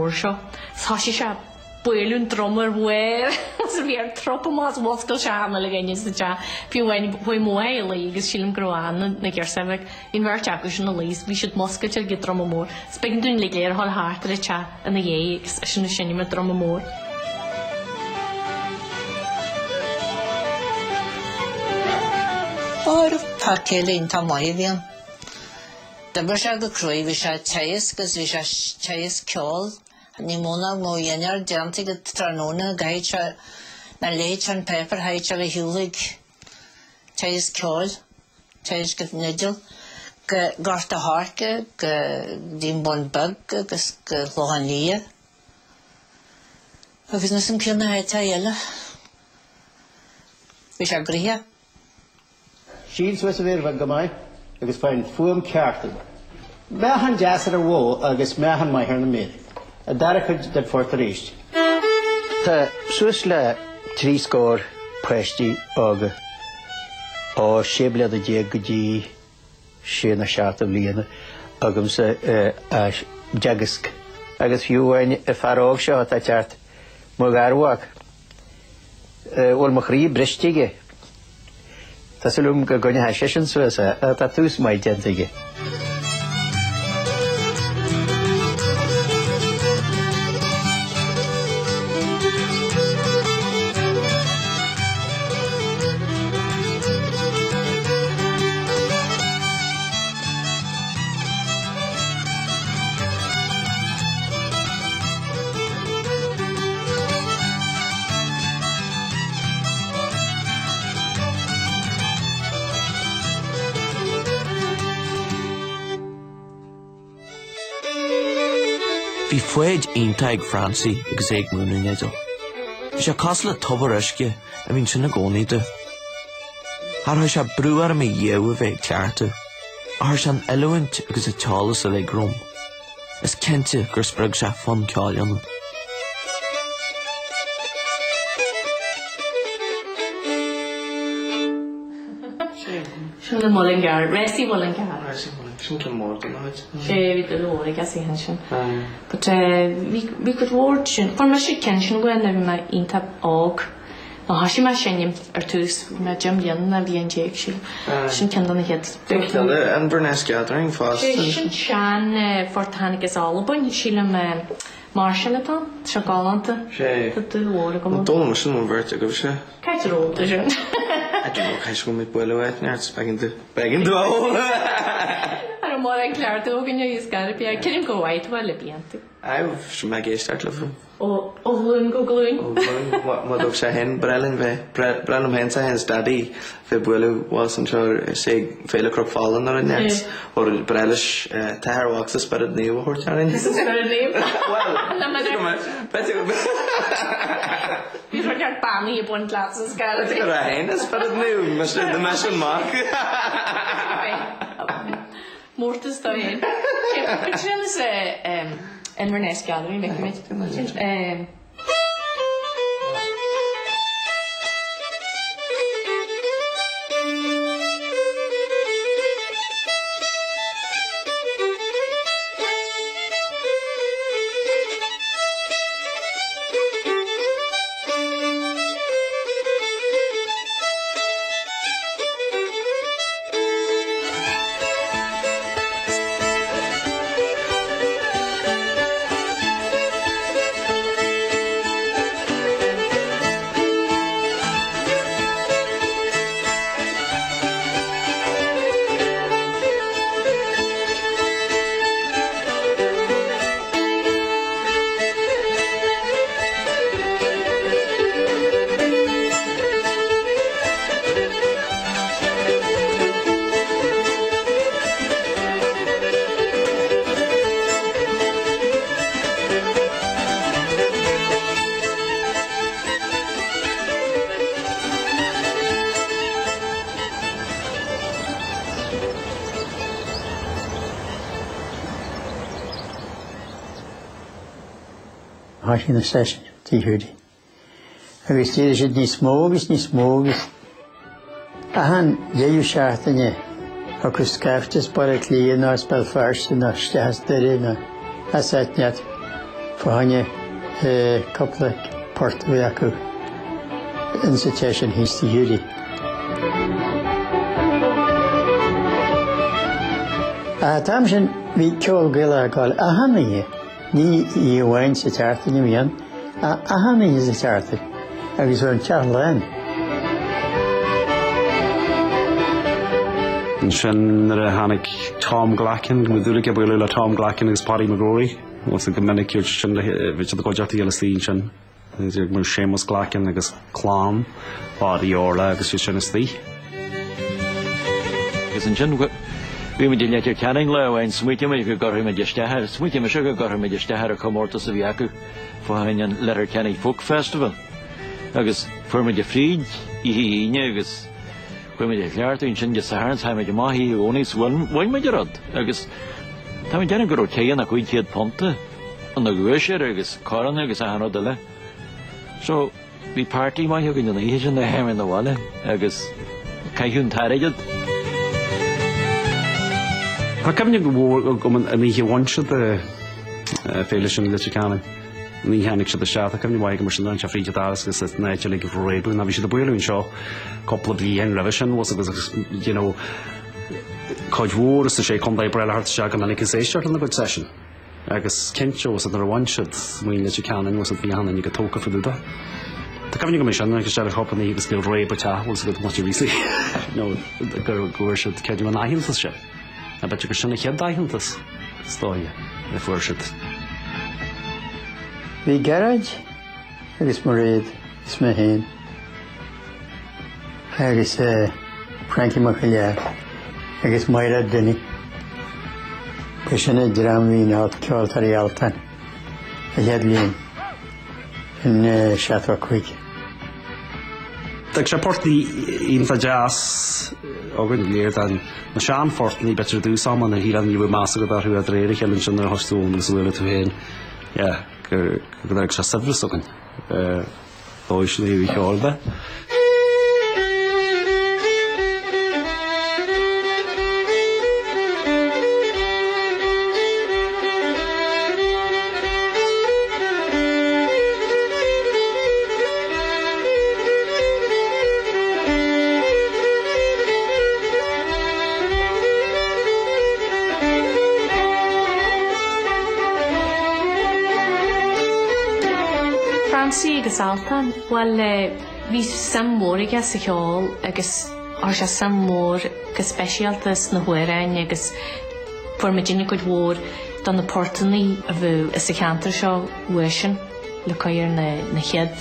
mór seo. Tá sé se builún drumar bhfuir sa bhíar tropa más bhoscail seanna le gine sa te fiúhain bhui móil agus sílim groána na ggéirsabhah in bhairt agus na lís bhí siad moscailte go drum mór. Spegin dún le léir hall háart le te ina dhé agus sinna sinne mar drum mór. O'r parcelin ta moeddion. Dyma se go Chroí bhí se teas gus bhí se teas ceoil. Ní Mhaonaigh mó Eanáir deanta go tróna gaid se na léit an pepper haid se go hiúlaigh teas ceoil, teas go nidil, go garta harca, go dín mbun bug agus go lohanlia. Agus na san cianna haid ta eile. Bhí se gríthe. Shields was a bit gamai, agus fain fuam ceartan. Mehan jasar a wó agus mehan mai her na méid. A darachad dat fortaríist. Tá suas le trí scór pwesti aga ó séblead a déag go dí sé na seaata bliana agam sa jagasc. Agus fiúhain a faróg seo tá teart mo garwag. Wal mo chrí bristige. Tá sulúm go gonne ha sesin suasa a tá tús mai dentige. Bhí fuid iontach Francie agus Mooney néadú. Bhí sé cosla tobar isce a bhín sinna gcónaíte. Thar se brúar am dhéú a bheith ceartú. Thar sean eilúint agus a teálas a le grom. Is cinnte gur sprag se fan ceáil ann. Siúla Mullingar, Resi Mullingar. Resi Mullingar, siúla mór gynnwyd. Fi dy lor I gas I hensyn. But vi could word sin. For my shit kenshin gwen na my intab og. No hashi ma shenim tus na jam yan na vi enjek shil. Shin kendan het. Dykle en Bernes gathering fast. Shin shan fortanik is allebun shilam Marshallatan, Shagalanta. She. The lor come. Don't machine mon vertigo she. Kijk erop dus. I don't know, ga je met boilen uit, begin te houden. I don't want to clár dógan is garib a cin go bhaid bhile bíanta. Sem me géisteart le fún. Ó glún go glún. Má dóg sé hen brelin bheith brenum hen sa hen stadí fe builu was an seo sé féle crop fallen ar an net or brelis tahar wax a sparad níu hort arin. Sparad níu? Well, Vi får gjort bani I bund plats og skal det. Det er hen, sparad níu, mas det mas en mark. Mortes da hen. Jeg synes en Renés Gallery mycket mitt. In the session, tí húdi. Agus tí sé ní smógus. A han dhéú seachtaine agus scaftas bara líon ná spel farsin ná stehas dyrin ná asetniad. Fáinne coupla port bhí acu institution hísta Júli. Tam sin bhí ceoil gaile a gáil a hanaithe. Ní í bhhain sa tearta ní bhíon a hanaithe sa tearta agus bhar an teach lein. Sin ar a tháinig Tom Glachan, Gweedore go bhfuil le Tom Glachan agus Paddy McGrory. Was a gomininic úr sin le bhí go deachtaí eile slín sin. Agus mar Seamus Glachan agus chlár, Paddy orla agus sin is slí. Agus an sin bhí me déile ceanning le bhhain smuoite me go gcothair me deisteathair. Smuoite me seo go gcothair me deisteathair a chomórtas a bhí acu fáin an letter Kenny Folk Festival. Agus fuair me de fríd I híine agus fuair me de chleartún sin de saharns ha me de maithí ónís bhain me de rod. Agus tá me déanana go raibh céan a chuid chéad ponta an na ghuaisir agus cáran agus a hanó de le. So bhí pártaí maithí go na ihe sin na heimar na bhaile agus caiithún táiríad. Tá cefnig go bhór go an ihe bhainse de féile sin le Ciarán. Ní hanig se de seaach a cefnig bhaig mar sin an se fríide dáras agus néite le go réadú na bhí si de buúún seo coppla bhí an revision was agus coid mhór is sé chun breile hart seach an nig éisteart an na good session. Agus cinse was ar bhainsead muoin le Ciarán was bhí hanna ní go tóca faúda. Tá cefnig go mé sin agus sé chopaní agus go réib te was go mu rísaí. No gur gúir ceadú an aithiontas se. A bet go sinna chead daithiontas stáide le fuair siad. Bhí Geraid agus Mairéad is mé héin agus Francie Mooney agus Mairéad Ní Mhaonaigh. Ba sinna drám hí ná ceoltóirí Altan a head líon in Seathar Chuig. Dag sé portí ionfa jazz ágann léir dan na sean fortní betir dú saman a hílan níú másasa go darthú a dréir cheann sin ar hosúm agus bhfuil tú héin. Gur ag sé sibhras agan. Dóis na hí cheolba. Francie agus Altan, well, bhí sam mór ige sa ceoil agus ar se sam mór go speisialtas na Huaireáin agus fuair me déine go mhór don na portaní a bhú is sa cheantar seo uair le coir na chead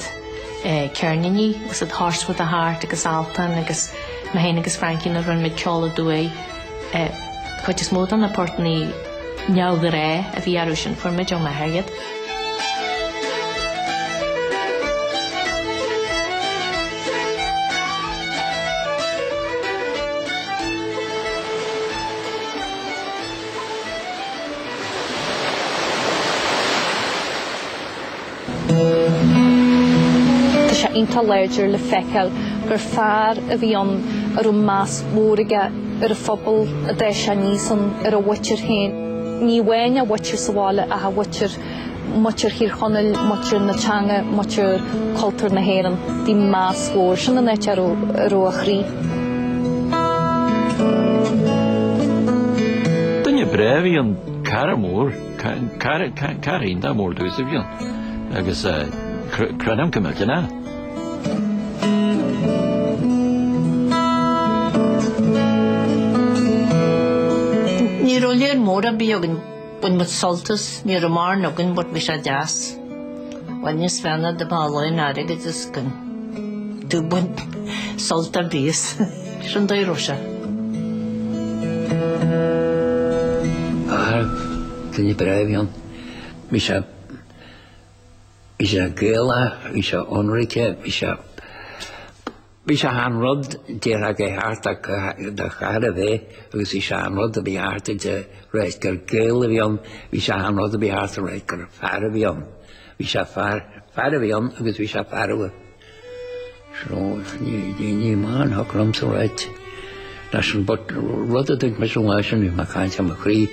cearnaní was it Horse with a Heart agus Altan agus ma héin agus Frankie na run mid clár chuid is mód an na portaní neamh ré a bhí arú sin fuair mid ma Mairéad. Tá ionta léidir le feiceáil gur fearr a bhí an ar más móraige ar a phobal a d se níos an ar a bhaitear héin. Ní bhain a bhaitear sa bháile a ha bhaitear muir hir chonneil, muir na teanga, muir cultúr na héireann, dí más mhór sin na neit ar a chrí. Dunne brevi an cara mór, cara ínta mór dús a bhíon. Agus cranam cymyllt yna. Ní róléir mór a bíogan bun mat soltas ní a mar nogan bort bhí sé deas. Bhain níos feanna de bálainn agus is gan dú bun solta bíos sin dó roise. Dunne brevion. Bhí sé gcraoladh, bhí sé onraige, bhí sé hanrod déir a gheart a chara bheith, agus bhí sé hanrod a bhí hart de réit gur gcraoladh bhíon, bhí sé hanrod a bhí hart a réit gur fearr a bhíon. Bhí sé fearr a bhíon agus bhí sé fearr. So, ní máin thug rom sa réit. Leis an rud a dúg me sin bhí mar chaint am a chrí.